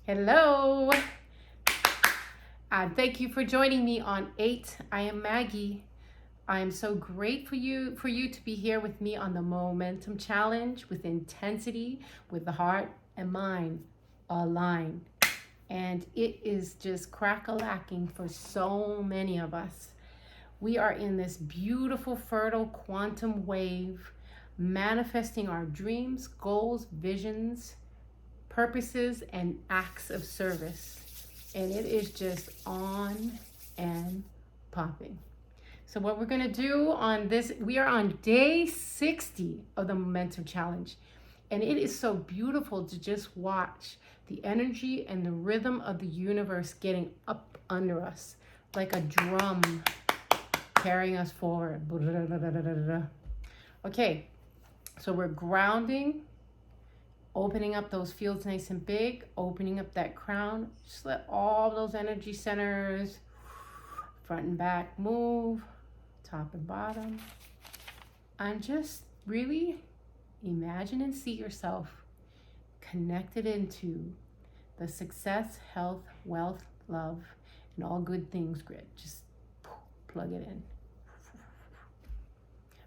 Hello. Thank you for joining me on 8. I am Maggie. I am so great for you to be here with me on the Momentum Challenge with intensity, with the heart and mind aligned. And it is just crack-a-lacking for so many of us. We are in this beautiful, fertile quantum wave, manifesting our dreams, goals, visions, purposes, and acts of service. And it is just on and popping. So what we're gonna do on this, we are on day 60 of the Momentum Challenge. And it is so beautiful to just watch the energy and the rhythm of the universe getting up under us like a drum carrying us forward. Okay, so we're grounding, opening up those fields nice and big, opening up that crown. Just let all those energy centers, front and back, move, top and bottom. And just really imagine and see yourself connected into the success, health, wealth, love, and all good things grid. Just plug it in.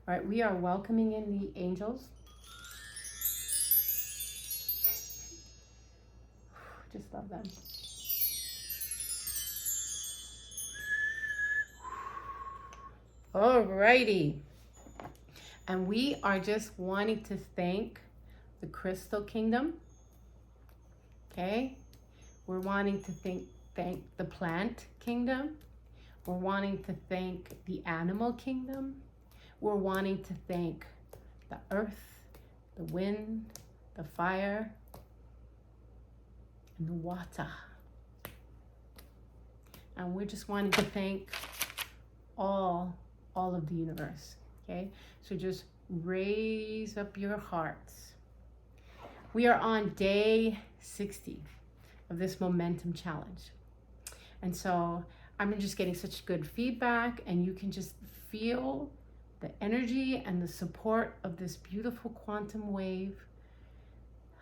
All right, we are welcoming in the angels. Just love them. Alrighty. And we are just wanting to thank the Crystal Kingdom. Okay? We're wanting to thank the Plant Kingdom. We're wanting to thank the Animal Kingdom. We're wanting to thank the Earth, the Wind, the Fire, and the water. And we're just wanting to thank all of the universe. Okay, so just raise up your hearts. We are on day 60 of this Momentum Challenge. And so I'm just getting such good feedback, and you can just feel the energy and the support of this beautiful quantum wave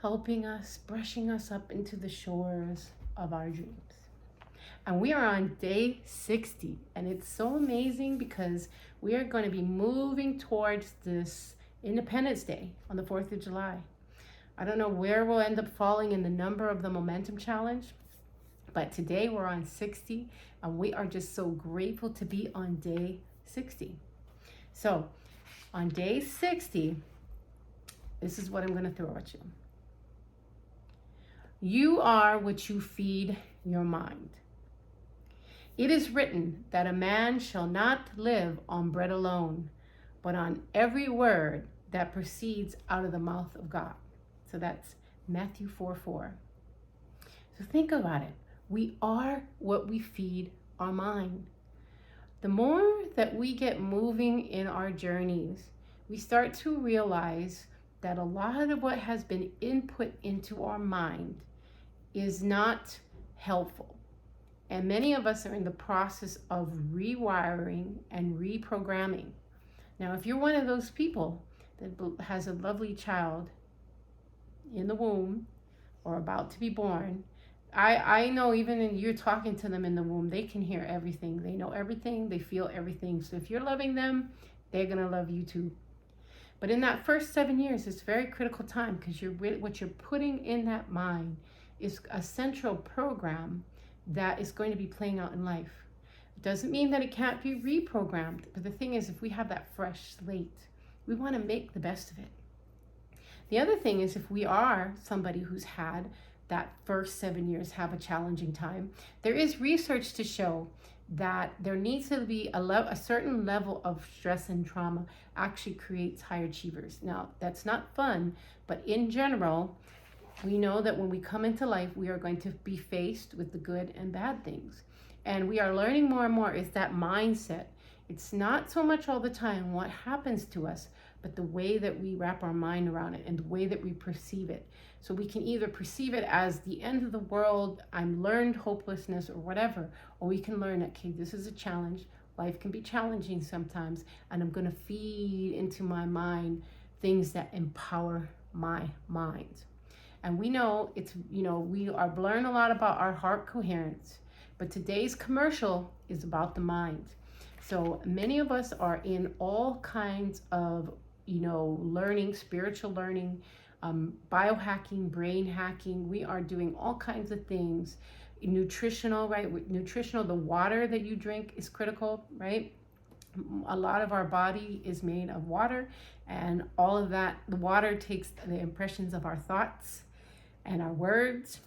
helping us, brushing us up into the shores of our dreams. And we are on day 60, and it's so amazing because we are going to be moving towards this Independence Day on the 4th of July. I don't know where we'll end up falling in the number of the Momentum Challenge, but today we're on 60, and we are just so grateful to be on day 60. So on day 60, this is what I'm going to throw at you. You are what you feed your mind. It is written that a man shall not live on bread alone, but on every word that proceeds out of the mouth of God. So that's Matthew 4:4. So think about it. We are what we feed our mind. The more that we get moving in our journeys, we start to realize that a lot of what has been input into our mind is not helpful. And many of us are in the process of rewiring and reprogramming. Now, if you're one of those people that has a lovely child in the womb or about to be born, I know even when you're talking to them in the womb, they can hear everything. They know everything. They feel everything. So if you're loving them, they're going to love you too. But in that first 7 years, it's a very critical time because what you're putting in that mind is a central program that is going to be playing out in life. It doesn't mean that it can't be reprogrammed, but the thing is, if we have that fresh slate, we want to make the best of it. The other thing is, if we are somebody who's had that first 7 years have a challenging time, there is research to show that there needs to be a certain level of stress and trauma actually creates high achievers. Now, that's not fun, but in general, we know that when we come into life, we are going to be faced with the good and bad things. And we are learning more and more is that mindset. It's not so much all the time what happens to us, but the way that we wrap our mind around it and the way that we perceive it. So we can either perceive it as the end of the world, I'm learned hopelessness or whatever, or we can learn, okay, this is a challenge. Life can be challenging sometimes, and I'm going to feed into my mind things that empower my mind. And we know it's, we are learning a lot about our heart coherence, but today's commercial is about the mind. So many of us are in all kinds of, learning, spiritual learning, biohacking, brain hacking. We are doing all kinds of things. Nutritional, right? Nutritional, the water that you drink is critical, right? A lot of our body is made of water, and all of that, the water takes the impressions of our thoughts and our words.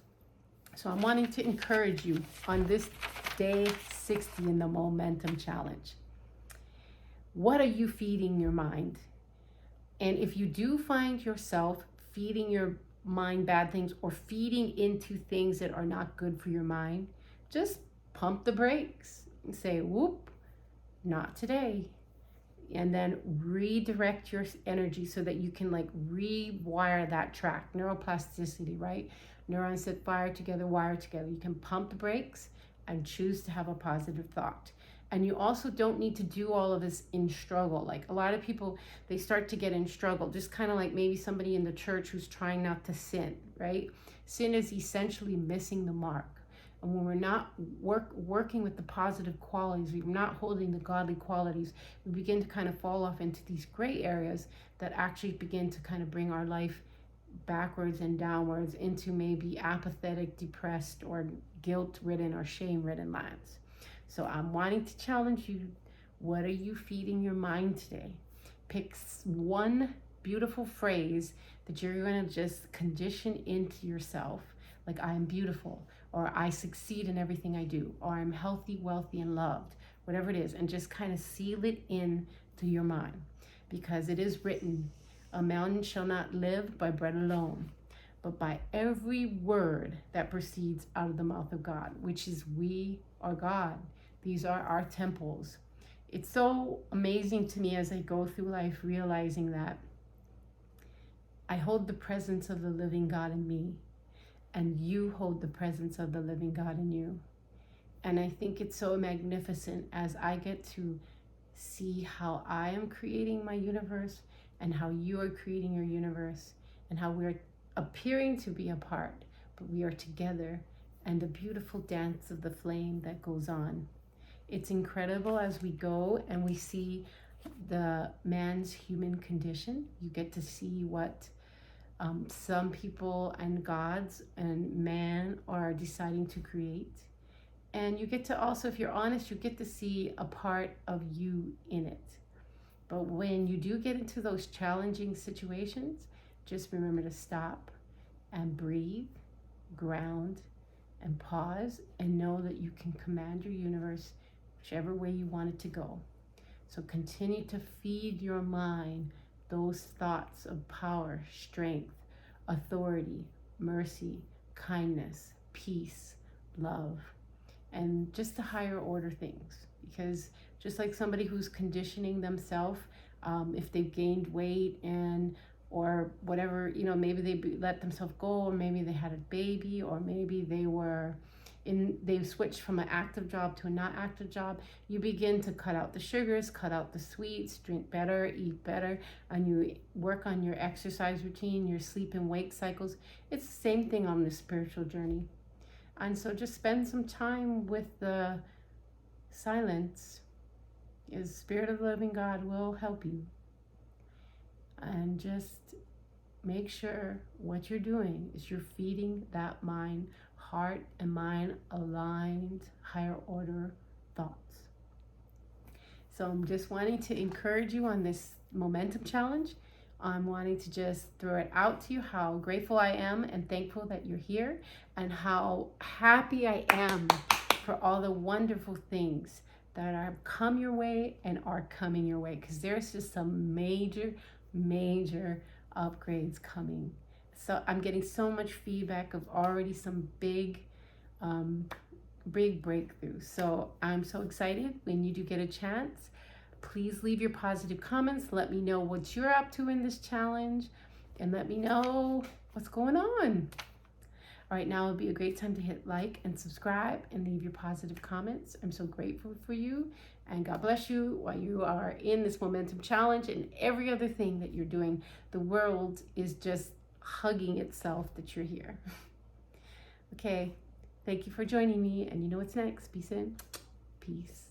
So I'm wanting to encourage you on this day 60 in the Momentum Challenge. What are you feeding your mind? And if you do find yourself feeding your mind bad things or feeding into things that are not good for your mind, just pump the brakes and say, whoop, not today. And then redirect your energy so that you can rewire that track. Neuroplasticity, right? Neurons that fire together, wire together. You can pump the brakes and choose to have a positive thought. And you also don't need to do all of this in struggle. Like a lot of people, they start to get in struggle, just kind of like maybe somebody in the church who's trying not to sin, right? Sin is essentially missing the mark. And when we're not working with the positive qualities, we're not holding the godly qualities, we begin to kind of fall off into these gray areas that actually begin to kind of bring our life backwards and downwards into maybe apathetic, depressed, or guilt-ridden or shame-ridden lands. So I'm wanting to challenge you. What are you feeding your mind today? Pick one beautiful phrase that you're going to just condition into yourself, like I am beautiful, or I succeed in everything I do, or I'm healthy, wealthy, and loved, whatever it is, and just kind of seal it in to your mind. Because it is written, a man shall not live by bread alone, but by every word that proceeds out of the mouth of God, which is we are God. These are our temples. It's so amazing to me as I go through life realizing that I hold the presence of the living God in me, and you hold the presence of the living God in you. And I think it's so magnificent as I get to see how I am creating my universe and how you are creating your universe and how we're appearing to be apart, but we are together, and the beautiful dance of the flame that goes on. It's incredible as we go and we see the man's human condition. You get to see what some people and gods and man are deciding to create. And you get to also, if you're honest, you get to see a part of you in it. But when you do get into those challenging situations, just remember to stop and breathe, ground, and pause, and know that you can command your universe whichever way you want it to go. So continue to feed your mind those thoughts of power, strength, authority, mercy, kindness, peace, love, and just the higher order things. Because just like somebody who's conditioning themselves, if they've gained weight or whatever, maybe they let themselves go, or maybe they had a baby, or maybe they've switched from an active job to a not active job. You begin to cut out the sugars, cut out the sweets, drink better, eat better, and you work on your exercise routine, your sleep and wake cycles. It's the same thing on the spiritual journey. And so just spend some time with the silence. The Spirit of the living God will help you. And just make sure what you're doing is you're feeding that mind, heart and mind aligned, higher order thoughts. So I'm just wanting to encourage you on this momentum challenge. I'm wanting to just throw it out to you how grateful I am and thankful that you're here, and how happy I am for all the wonderful things that have come your way and are coming your way, because there's just some major upgrades coming. So I'm getting so much feedback of already some big breakthroughs. So I'm so excited. When you do get a chance, please leave your positive comments. Let me know what you're up to in this challenge, and let me know what's going on. All right, now would be a great time to hit like and subscribe and leave your positive comments. I'm so grateful for you, and God bless you while you are in this momentum challenge and every other thing that you're doing. The world is just hugging itself that you're here. Okay, thank you for joining me, and you know what's next. Peace in. Peace.